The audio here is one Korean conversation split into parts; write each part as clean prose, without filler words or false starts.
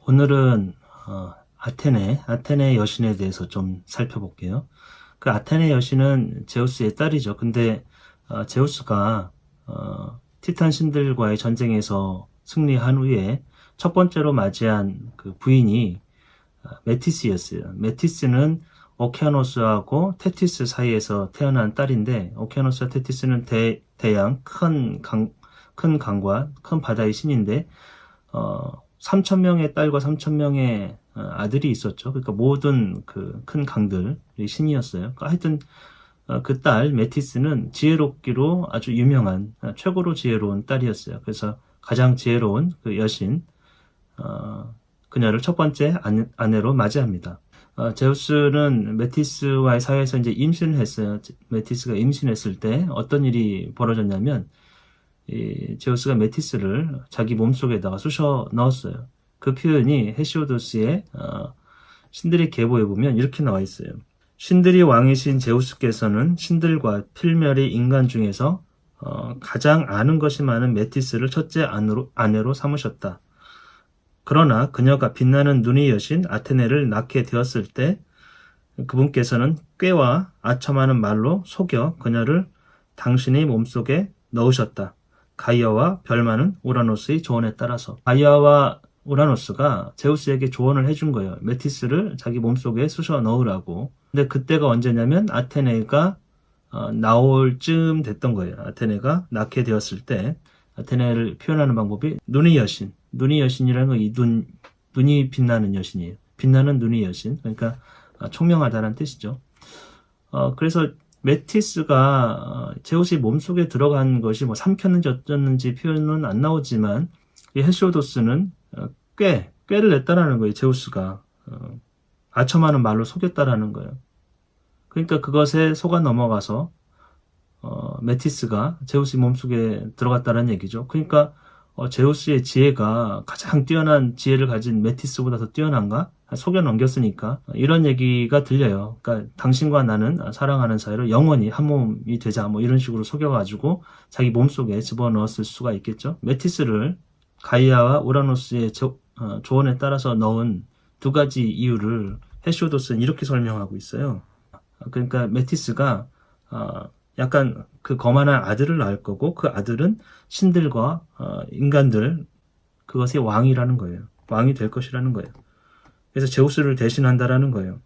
오늘은 아테네 여신에 대해서 좀 살펴볼게요. 그 아테네 여신은 제우스의 딸이죠. 근데 제우스가 티탄 신들과의 전쟁에서 승리한 후에 첫 번째로 맞이한 그 부인이 메티스였어요. 메티스는 오케아노스하고 테티스 사이에서 태어난 딸인데, 오케아노스와 테티스는 대양 큰 강과 큰 바다의 신인데 3,000명의 딸과 3,000명의 아들이 있었죠. 그러니까 모든 그 큰 강들의 신이었어요. 그러니까 하여튼 그 딸 메티스는 지혜롭기로 아주 유명한 최고로 지혜로운 딸이었어요. 그래서 가장 지혜로운 그 여신, 그녀를 첫 번째 아내로 맞이합니다. 제우스는 메티스와의 사이에서 이제 임신을 했어요. 메티스가 임신했을 때 어떤 일이 벌어졌냐면, 제우스가 메티스를 자기 몸속에다가 쑤셔 넣었어요. 그 표현이 헤시오도스의 신들의 계보에 보면 이렇게 나와 있어요. 신들이 왕이신 제우스께서는 신들과 필멸의 인간 중에서 가장 아는 것이 많은 메티스를 첫째 아내로 삼으셨다. 그러나 그녀가 빛나는 눈의 여신 아테네를 낳게 되었을 때 그분께서는 꾀와 아첨하는 말로 속여 그녀를 당신의 몸속에 넣으셨다. 가이아와 별 많은 우라노스의 조언에 따라서. 가이아와 우라노스가 제우스에게 조언을 해준 거예요. 메티스를 자기 몸속에 쑤셔 넣으라고. 근데 그때가 언제냐면 아테네가 나올 쯤 됐던 거예요. 아테네가 낳게 되었을 때 아테네를 표현하는 방법이 눈의 여신. 눈의 여신이라는 건 이 눈이 빛나는 여신이에요. 빛나는 눈의 여신. 그러니까 총명하다는 뜻이죠. 그래서 메티스가 제우스의 몸속에 들어간 것이 뭐 삼켰는지 어쩌는지 표현은 안 나오지만, 이 헤시오도스는 꾀를 냈다라는 거예요. 제우스가 아첨하는 말로 속였다라는 거예요. 그러니까 그것에 속아 넘어가서 메티스가 제우스의 몸속에 들어갔다는 얘기죠. 그러니까 제우스의 지혜가 가장 뛰어난 지혜를 가진 메티스보다 더 뛰어난가? 속여 넘겼으니까 이런 얘기가 들려요. 그러니까 당신과 나는 사랑하는 사이로 영원히 한 몸이 되자, 뭐 이런 식으로 속여가지고 자기 몸속에 집어넣었을 수가 있겠죠. 메티스를 가이아와 우라노스의 조언에 따라서 넣은 두 가지 이유를 헤시오도스는 이렇게 설명하고 있어요. 그러니까 메티스가 약간 그 거만한 아들을 낳을 거고, 그 아들은 신들과 인간들, 그것의 왕이라는 거예요. 왕이 될 것이라는 거예요. 그래서 제우스를 대신한다라는 거예요.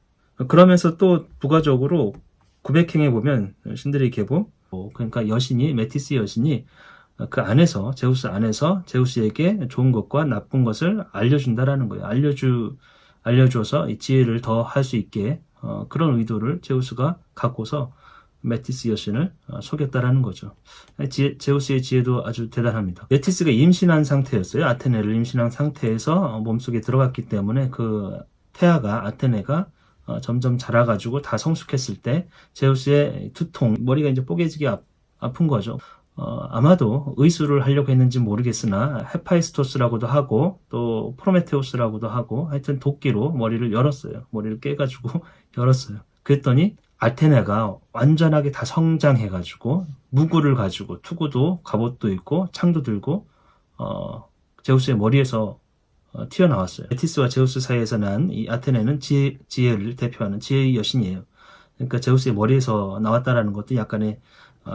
그러면서 또 부가적으로 900행에 보면 신들의 계보, 그러니까 여신이, 메티스 여신이 그 안에서, 제우스 안에서 제우스에게 좋은 것과 나쁜 것을 알려준다라는 거예요. 알려줘서 이 지혜를 더 할 수 있게, 그런 의도를 제우스가 갖고서 메티스 여신을 속였다라는 거죠. 제우스의 지혜도 아주 대단합니다. 메티스가 임신한 상태였어요. 아테네를 임신한 상태에서 몸속에 들어갔기 때문에 그 태아가, 아테네가 점점 자라가지고 다 성숙했을 때 제우스의 두통, 머리가 이제 뽀개지게 아픈 거죠. 아마도 의수를 하려고 했는지 모르겠으나 헤파이스토스라고도 하고 또 프로메테우스라고도 하고, 하여튼 도끼로 머리를 열었어요. 머리를 깨가지고 열었어요. 그랬더니 아테네가 완전하게 다 성장해가지고 무구를 가지고, 투구도 갑옷도 있고 창도 들고 제우스의 머리에서 튀어나왔어요. 메티스와 제우스 사이에서 난 이 아테네는 지혜를 대표하는 지혜의 여신이에요. 그러니까 제우스의 머리에서 나왔다라는 것도 약간의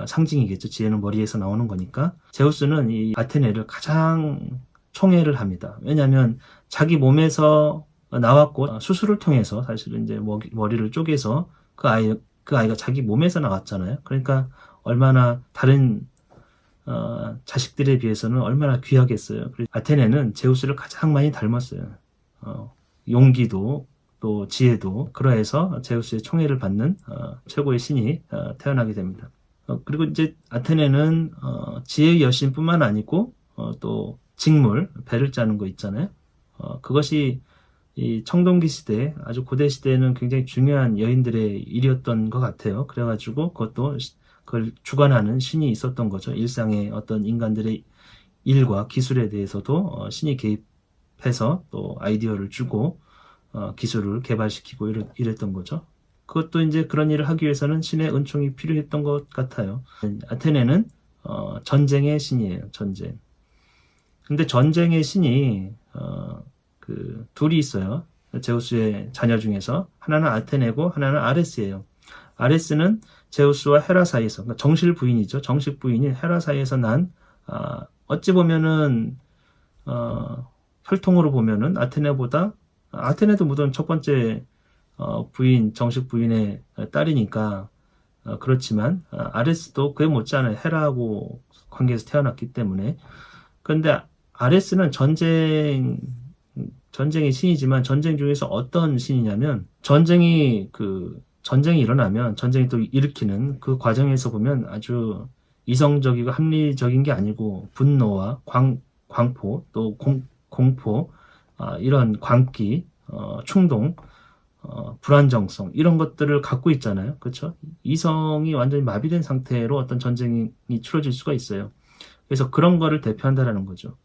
상징이겠죠. 지혜는 머리에서 나오는 거니까. 제우스는 이 아테네를 가장 총애를 합니다. 왜냐하면 자기 몸에서 나왔고, 수술을 통해서 사실은 이제 머리를 쪼개서 그 아이가 자기 몸에서 나왔잖아요. 그러니까 얼마나 다른 자식들에 비해서는 얼마나 귀하겠어요. 아테네는 제우스를 가장 많이 닮았어요. 용기도 또 지혜도. 그러해서 제우스의 총애를 받는 최고의 신이 태어나게 됩니다. 그리고 이제 아테네는 지혜의 여신뿐만 아니고 또 직물, 배를 짜는 거 있잖아요. 그것이 이 청동기 시대, 아주 고대 시대에는 굉장히 중요한 여인들의 일이었던 것 같아요. 그래가지고 그걸 주관하는 신이 있었던 거죠. 일상의 어떤 인간들의 일과 기술에 대해서도 신이 개입해서 또 아이디어를 주고 기술을 개발시키고 이랬던 거죠. 그것도 이제 그런 일을 하기 위해서는 신의 은총이 필요했던 것 같아요. 아테네는 전쟁의 신이에요. 전쟁. 근데 전쟁의 신이 그 둘이 있어요. 제우스의 자녀 중에서 하나는 아테네고 하나는 아레스예요. 아레스는 제우스와 헤라 사이에서, 그러니까 정실 부인이죠. 정식 부인이 헤라 사이에서 난, 어찌 보면은 혈통으로 보면은 아테네도 물론 첫 번째 부인, 정식 부인의 딸이니까 그렇지만 아레스도 그에 못지않은 헤라하고 관계에서 태어났기 때문에. 그런데 아레스는 전쟁의 신이지만 전쟁 중에서 어떤 신이냐면 전쟁이 일어나면 전쟁이 또 일으키는 그 과정에서 보면 아주 이성적이고 합리적인 게 아니고 분노와 광포 또 공포, 이런 광기, 충동, 불안정성 이런 것들을 갖고 있잖아요. 그렇죠? 이성이 완전히 마비된 상태로 어떤 전쟁이 치러질 수가 있어요. 그래서 그런 거를 대표한다라는 거죠.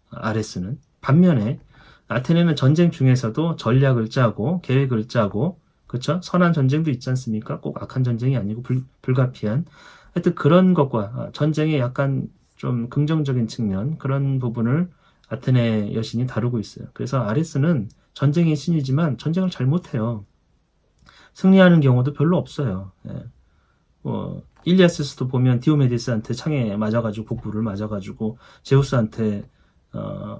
아레스는. 반면에 아테네는 전쟁 중에서도 전략을 짜고 계획을 짜고, 그렇죠? 선한 전쟁도 있지 않습니까? 꼭 악한 전쟁이 아니고 불가피한. 하여튼 그런 것과 전쟁의 약간 좀 긍정적인 측면, 그런 부분을 아테네 여신이 다루고 있어요. 그래서 아레스는 전쟁의 신이지만 전쟁을 잘 못해요. 승리하는 경우도 별로 없어요. 예. 일리아스에서도 보면 디오메데스한테 창에 맞아가지고 복부를 맞아가지고 제우스한테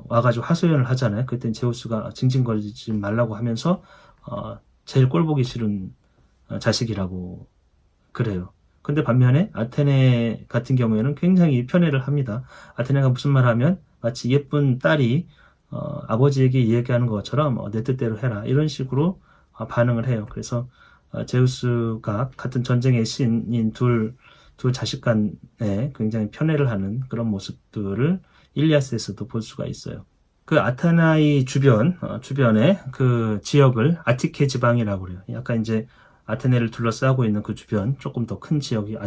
와가지고 하소연을 하잖아요. 그땐 제우스가 징징거리지 말라고 하면서 제일 꼴보기 싫은 자식이라고 그래요. 근데 반면에 아테네 같은 경우에는 굉장히 편애를 합니다. 아테네가 무슨 말 하면 마치 예쁜 딸이 아버지에게 이야기하는 것처럼 내 뜻대로 해라 이런 식으로 반응을 해요. 그래서 제우스가 같은 전쟁의 신인 둘 자식 간에 굉장히 편애를 하는 그런 모습들을 일리아스에서도 볼 수가 있어요. 그 아테나이 주변에 그 지역을 아티케 지방이라고 그래요. 약간 이제 아테네를 둘러싸고 있는 그 주변 조금 더 큰 지역이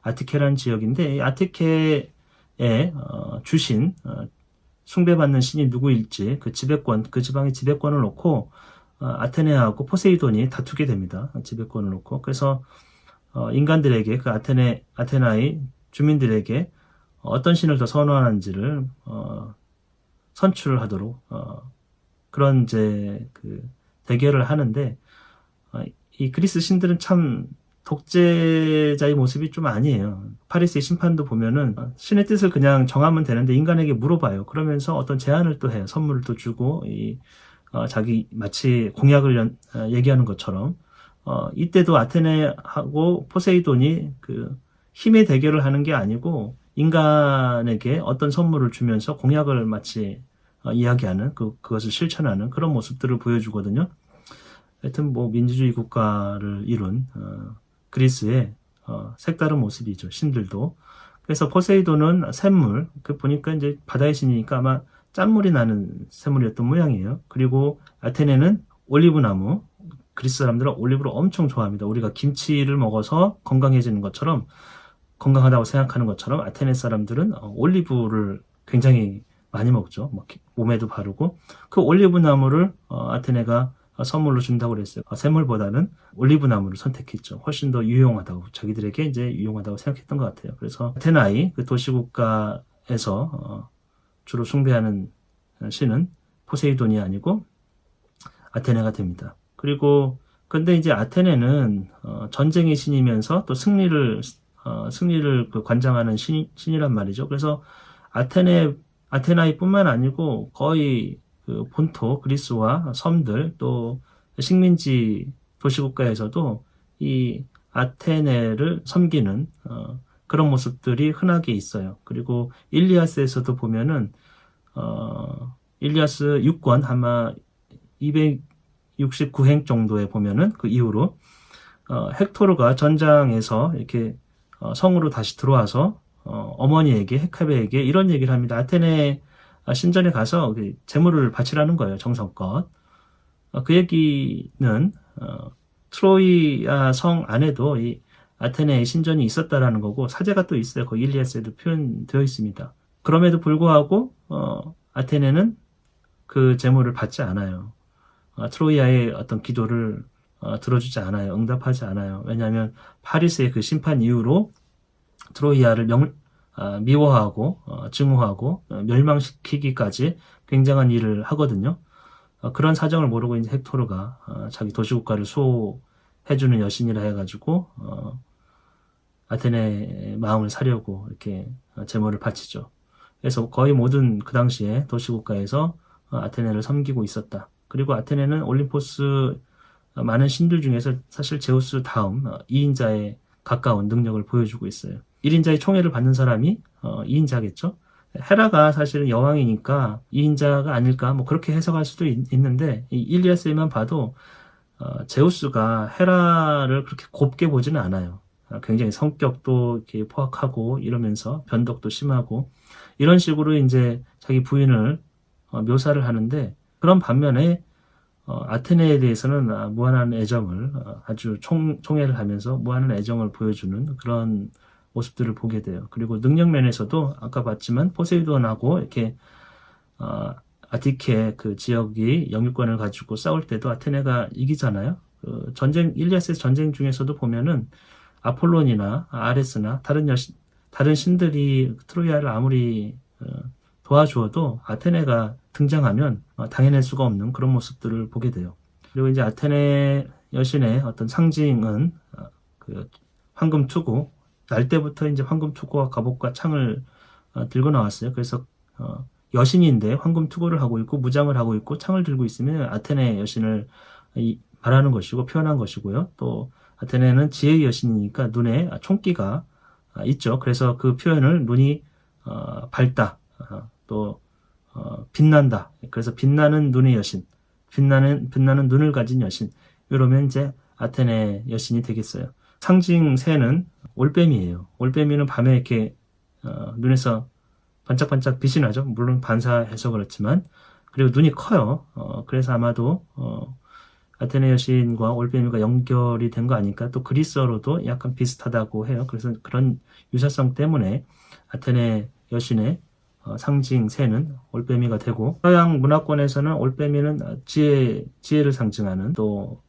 아티케라는 지역인데, 이 아티케의 주신, 숭배받는 신이 누구일지 그 지방의 지배권을 놓고 아테네하고 포세이돈이 다투게 됩니다. 지배권을 놓고. 그래서 인간들에게, 그 아테나의 주민들에게 어떤 신을 더 선호하는지를 선출을 하도록 그런 이제 그 대결을 하는데, 이 그리스 신들은 참 독재자의 모습이 좀 아니에요. 파리스의 심판도 보면은 신의 뜻을 그냥 정하면 되는데 인간에게 물어봐요. 그러면서 어떤 제안을 또 해요. 선물을 또 주고 자기 마치 공약을 얘기하는 것처럼. 이때도 아테네하고 포세이돈이 그 힘의 대결을 하는 게 아니고 인간에게 어떤 선물을 주면서 공약을 마치 이야기하는 그것을 실천하는 그런 모습들을 보여주거든요. 하여튼 뭐 민주주의 국가를 이룬 그리스의 색다른 모습이죠. 신들도. 그래서 포세이돈은 샘물, 보니까 이제 바다의 신이니까 아마 짠물이 나는 샘물이었던 모양이에요. 그리고 아테네는 올리브나무. 그리스 사람들은 올리브를 엄청 좋아합니다. 우리가 김치를 먹어서 건강해지는 것처럼, 건강하다고 생각하는 것처럼 아테네 사람들은 올리브를 굉장히 많이 먹죠. 몸에도 바르고. 그 올리브나무를 아테네가 선물로 준다고 그랬어요. 샘물보다는 올리브나무를 선택했죠. 훨씬 더 유용하다고, 자기들에게 이제 유용하다고 생각했던 것 같아요. 그래서 아테나이 그 도시국가에서 주로 숭배하는 신은 포세이돈이 아니고 아테네가 됩니다. 그리고 근데 이제 아테네는 전쟁의 신이면서 또 승리를 관장하는 신이란 말이죠. 그래서 아테나이뿐만 아니고 거의 그 본토 그리스와 섬들 또 식민지 도시국가에서도 이 아테네를 섬기는 그런 모습들이 흔하게 있어요. 그리고 일리아스에서도 보면은 일리아스 6권 아마 269행 정도에 보면은 그 이후로 헥토르가 전장에서 이렇게 성으로 다시 들어와서 어머니에게, 헤카베에게 이런 얘기를 합니다. 아테네 신전에 가서 제물을 바치라는 거예요. 정성껏. 그 얘기는 트로이아 성 안에도 이 아테네의 신전이 있었다라는 거고, 사제가 또 있어요. 거기 일리아스에도 표현되어 있습니다. 그럼에도 불구하고 아테네는 그 제물을 받지 않아요. 트로이아의 어떤 기도를 들어주지 않아요. 응답하지 않아요. 왜냐하면 파리스의 그 심판 이후로 트로이아를 미워하고 증오하고 멸망시키기까지 굉장한 일을 하거든요. 그런 사정을 모르고 이제 헥토르가 자기 도시국가를 수호해주는 여신이라 해가지고 아테네의 마음을 사려고 이렇게 제물을 바치죠. 그래서 거의 모든 그 당시에 도시국가에서 아테네를 섬기고 있었다. 그리고 아테네는 올림포스 많은 신들 중에서 사실 제우스 다음 2인자에 가까운 능력을 보여주고 있어요. 1인자의 총애를 받는 사람이 2인자겠죠. 헤라가 사실은 여왕이니까 2인자가 아닐까 뭐 그렇게 해석할 수도 있는데 이 일리아스에만 봐도 제우스가 헤라를 그렇게 곱게 보지는 않아요. 굉장히 성격도 이렇게 포악하고 이러면서 변덕도 심하고 이런 식으로 이제 자기 부인을 묘사를 하는데 그런 반면에 아테네에 대해서는 무한한 애정을 아주 총애를 하면서 무한한 애정을 보여주는 그런 모습들을 보게 돼요. 그리고 능력 면에서도 아까 봤지만 포세이돈하고 이렇게 아티케 그 지역이 영유권을 가지고 싸울 때도 아테네가 이기잖아요. 그 전쟁 일리아스의 전쟁 중에서도 보면은 아폴론이나 아레스나 다른 신들이 트로이아를 아무리 도와주어도 아테네가 등장하면 당해낼 수가 없는 그런 모습들을 보게 돼요. 그리고 이제 아테네 여신의 어떤 상징은 그 황금 투구, 날 때부터 이제 황금 투구와 갑옷과 창을 들고 나왔어요. 그래서 여신인데 황금 투구를 하고 있고 무장을 하고 있고 창을 들고 있으면 아테네 여신을 말하는 것이고 표현한 것이고요. 또 아테네는 지혜의 여신이니까 눈에 총기가 있죠. 그래서 그 표현을 눈이 밝다, 또 빛난다. 그래서 빛나는 눈의 여신, 빛나는 눈을 가진 여신. 이러면 이제 아테네 여신이 되겠어요. 상징 새는 올빼미예요. 올빼미는 밤에 이렇게 눈에서 반짝반짝 빛이 나죠. 물론 반사해서 그렇지만 그리고 눈이 커요. 그래서 아마도 아테네 여신과 올빼미가 연결이 된 거 아닐까. 또 그리스어로도 약간 비슷하다고 해요. 그래서 그런 유사성 때문에 아테네 여신의 상징 새는 올빼미가 되고 서양 문화권에서는 올빼미는 지혜를 상징하는 또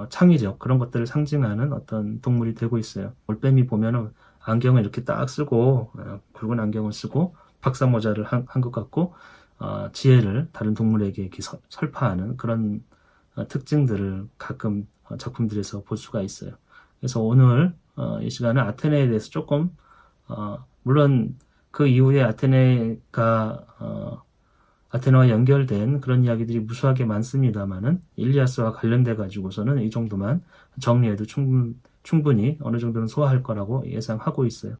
창의력 그런 것들을 상징하는 어떤 동물이 되고 있어요. 올빼미 보면은 안경을 이렇게 딱 쓰고 굵은 안경을 쓰고 박사 모자를 한 것 같고 지혜를 다른 동물에게 이렇게 설파하는 그런 특징들을 가끔 작품들에서 볼 수가 있어요. 그래서 오늘 이 시간은 아테네에 대해서 조금 물론 그 이후에 아테네와 연결된 그런 이야기들이 무수하게 많습니다만은 일리아스와 관련돼 가지고서는 이 정도만 정리해도 충분히 어느 정도는 소화할 거라고 예상하고 있어요.